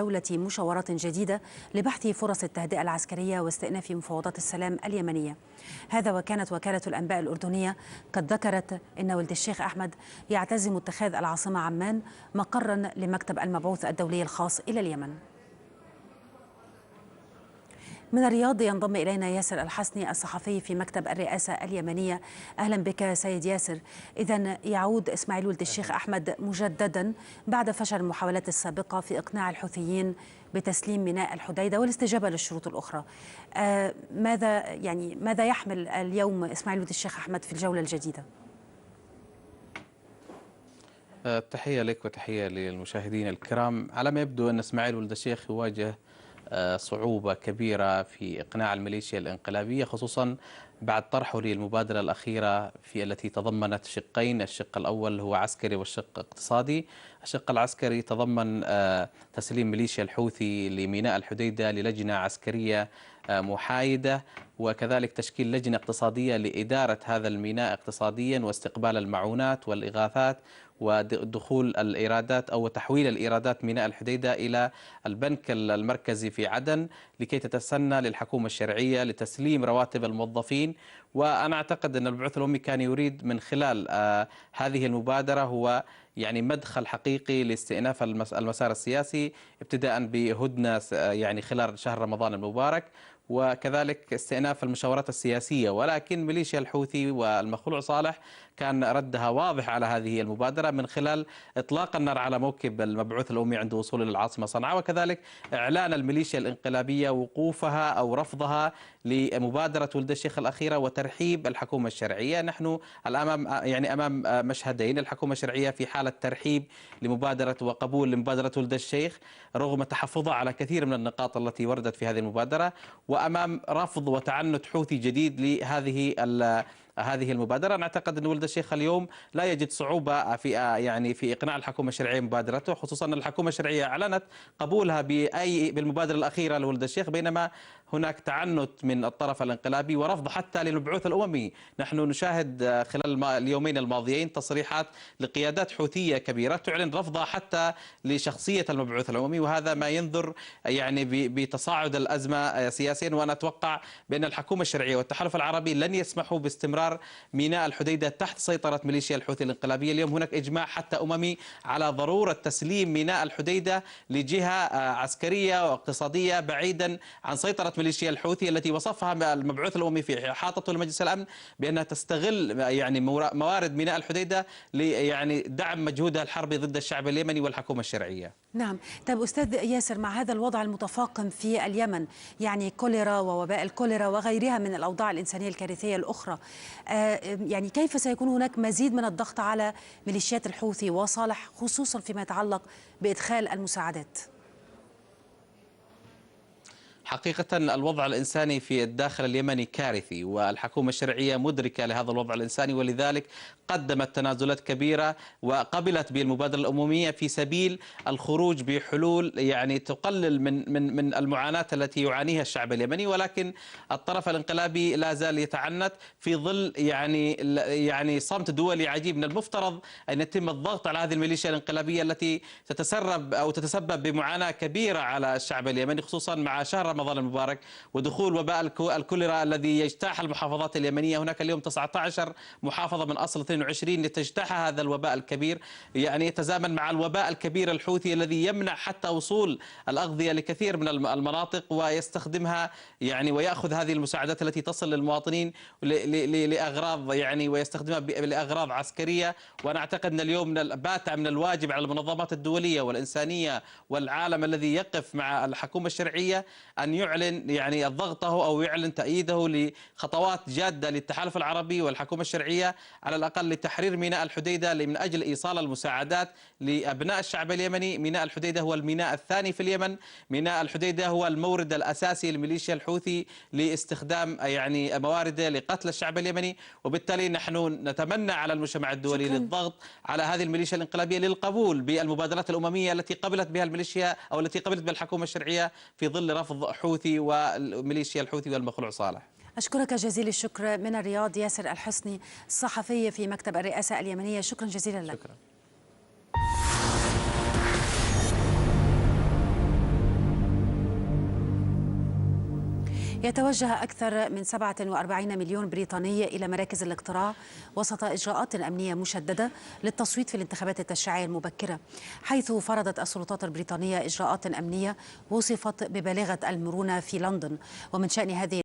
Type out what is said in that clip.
جولة مشاورات جديدة لبحث فرص التهدئة العسكرية واستئناف مفاوضات السلام اليمنية. هذا وكانت وكالة الأنباء الأردنية قد ذكرت أن ولد الشيخ أحمد يعتزم اتخاذ العاصمة عمان مقرا لمكتب المبعوث الدولي الخاص إلى اليمن. من الرياض ينضم إلينا ياسر الحسني الصحفي في مكتب الرئاسة اليمنية. أهلا بك سيد ياسر. إذن يعود إسماعيل ولد الشيخ أحمد مجددا بعد فشل المحاولات السابقة في إقناع الحوثيين بتسليم ميناء الحديدة والاستجابة للشروط الأخرى. ماذا يحمل اليوم إسماعيل ولد الشيخ أحمد في الجولة الجديدة؟ تحية لك وتحية للمشاهدين الكرام. على ما يبدو أن إسماعيل ولد الشيخ يواجه صعوبة كبيرة في إقناع الميليشيا الانقلابية، خصوصا بعد طرحه للمبادرة الأخيرة التي تضمنت شقين. الشق الأول هو عسكري والشق اقتصادي. الشق العسكري تضمن تسليم ميليشيا الحوثي لميناء الحديدة للجنة عسكرية محايدة، وكذلك تشكيل لجنة اقتصادية لإدارة هذا الميناء اقتصاديا واستقبال المعونات والإغاثات ودخول الإيرادات أو تحويل الإيرادات ميناء الحديدة إلى البنك المركزي في عدن لكي تتسنى للحكومة الشرعية لتسليم رواتب الموظفين. وأنا أعتقد أن المبعوث الأممي كان يريد من خلال هذه المبادرة هو مدخل حقيقي لاستئناف المسار السياسي، ابتداء بهدنة خلال شهر رمضان المبارك، وكذلك استئناف المشاورات السياسية. ولكن ميليشيا الحوثي والمخلوع صالح كان ردها واضح على هذه المبادرة من خلال إطلاق النار على موكب المبعوث الأممي عند وصوله للعاصمة صنعاء، وكذلك إعلان الميليشيا الانقلابية وقوفها أو رفضها لمبادرة ولد الشيخ الأخيرة وترحيب الحكومة الشرعية. نحن أمام مشهدين: الحكومة الشرعية في حالة ترحيب لمبادرة وقبول لمبادرة ولد الشيخ رغم تحفظها على كثير من النقاط التي وردت في هذه المبادرة، وأمام رفض وتعنت حوثي جديد هذه المبادرة. نعتقد أن ولد الشيخ اليوم لا يجد صعوبة في إقناع الحكومة الشرعية بمبادرته، خصوصا أن الحكومة الشرعية أعلنت قبولها بالمبادرة الأخيرة لولد الشيخ، بينما هناك تعنت من الطرف الانقلابي ورفض حتى للمبعوث الأممي. نحن نشاهد خلال اليومين الماضيين تصريحات لقيادات حوثية كبيرة تعلن رفضها حتى لشخصية المبعوث الأممي، وهذا ما ينذر بتصاعد الأزمة سياسيا. وأنا أتوقع بأن الحكومة الشرعية والتحالف العربي لن يسمحوا باستمرار ميناء الحديدة تحت سيطرة ميليشيا الحوثي الانقلابية. اليوم هناك إجماع حتى أممي على ضرورة تسليم ميناء الحديدة لجهة عسكرية واقتصادية بعيدا عن سيطرة ميليشيا الحوثي التي وصفها المبعوث الأممي في إحاطته لمجلس الأمن بأنها تستغل موارد ميناء الحديدة لدعم مجهودها الحربي ضد الشعب اليمني والحكومة الشرعية. نعم. طيب أستاذ ياسر، مع هذا الوضع المتفاقم في اليمن، كوليرا ووباء الكوليرا وغيرها من الأوضاع الإنسانية الكارثية الأخرى، كيف سيكون هناك مزيد من الضغط على ميليشيات الحوثي وصالح، خصوصا فيما يتعلق بإدخال المساعدات؟ حقيقة الوضع الإنساني في الداخل اليمني كارثي، والحكومة الشرعية مدركة لهذا الوضع الإنساني، ولذلك قدمت تنازلات كبيرة وقبلت بالمبادرة الأممية في سبيل الخروج بحلول تقلل من المعاناة التي يعانيها الشعب اليمني. ولكن الطرف الانقلابي لا زال يتعنت في ظل صمت دولي عجيب. من المفترض أن يتم الضغط على هذه الميليشيا الانقلابية التي تتسبب بمعاناة كبيرة على الشعب اليمني، خصوصا مع شهر رمضان المبارك ودخول وباء الكوليرا الذي يجتاح المحافظات اليمنية. هناك اليوم 19 محافظة من أصل 22 لتجتاح هذا الوباء الكبير، يتزامن مع الوباء الكبير الحوثي الذي يمنع حتى وصول الأغذية لكثير من المناطق ويستخدمها ويأخذ هذه المساعدات التي تصل للمواطنين لأغراض ويستخدمها لأغراض عسكرية. وأنا أعتقد أن اليوم بات من الواجب على المنظمات الدولية والإنسانية والعالم الذي يقف مع الحكومة الشرعية أن يعلن ضغطه أو يعلن تأييده لخطوات جادة للتحالف العربي والحكومة الشرعية على الأقل لتحرير ميناء الحديدة من أجل إيصال المساعدات لأبناء الشعب اليمني. ميناء الحديدة هو الميناء الثاني في اليمن. ميناء الحديدة هو المورد الأساسي لميليشيا الحوثي لاستخدام موارده لقتل الشعب اليمني، وبالتالي نحن نتمنى على المجتمع الدولي للضغط على هذه الميليشيا الانقلابية للقبول بالمبادرات الأممية التي قبلت بها الميليشيا أو التي قبلت بها الحكومة الشرعية في ظل رفض حوثي وميليشيا الحوثي والمخلوع صالح. أشكرك جزيل الشكر من الرياض ياسر الحسني، الصحفي في مكتب الرئاسة اليمنية. شكرا جزيلا لك. شكرا. يتوجه أكثر من 47 مليون بريطاني إلى مراكز الاقتراع وسط إجراءات أمنية مشددة للتصويت في الانتخابات التشريعية المبكرة، حيث فرضت السلطات البريطانية إجراءات أمنية وصفت ببالغة المرونة في لندن. ومن شأن هذه